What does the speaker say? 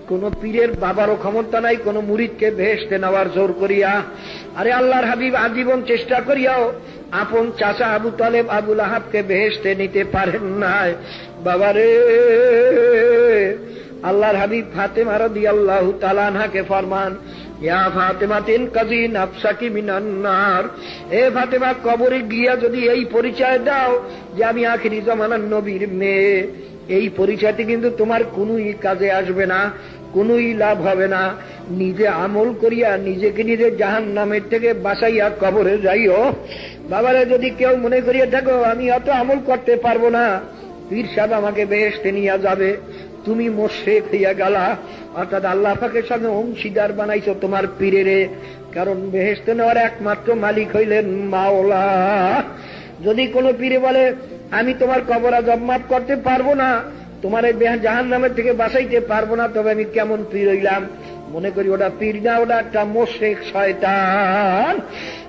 কোন পীরের বাবারও ক্ষমতা নাই কোন মুরিদকে বেহেশতে নেওয়ার জোর করিয়া। আরে আল্লাহর হাবিব আজীবন চেষ্টা করিয়াও আপন চাচা আবু তালেব আবুল আহাবকে বেহেশতে নিতে পারেন নাই। বাবারে, আল্লাহর হাবিব ফাতেমা রাদিয়াল্লাহু তাআলা আনহাকে ফরমান, ইয়া ফাতেমাতিন কাযী নাফসাকি মিনান নার, এ ফাতেমা কবরে গিয়া যদি এই পরিচয় দাও যে আমি আখিরি জামানার নবীর মেয়ে, এই পরিচয়টি কিন্তু তোমার কোনই কাজে আসবে না, কোনই লাভ হবে না। নিজে আমল করিয়া নিজেকে নিজে জাহান্নামের থেকে বাঁচাইয়া কবরে যাইও। বাবারে, যদি কেউ মনে করিয়া থাকো আমি অত আমল করতে পারবো না, পীর সাহেব আমাকে বেহেশতে নিয়ে যাবে, তুমি মুশরিক হইয়া গেলা, অর্থাৎ আল্লাহ পাকের সঙ্গে অংশীদার বানাইছো তোমার পীরেরে। কারণ বেহেশতে নেওয়ার একমাত্র মালিক হইলেন মাওলা। যদি কোনো পীরে বলে আমি তোমার কবর আযাব মাফ করতে পারবো না, তোমার এই জাহান্নামের থেকে বাঁচাইতে পারবো না, তবে আমি কেমন পীর হইলাম? মনে করি ওটা পীর না, ওটা একটা মুশরিক শয়তান।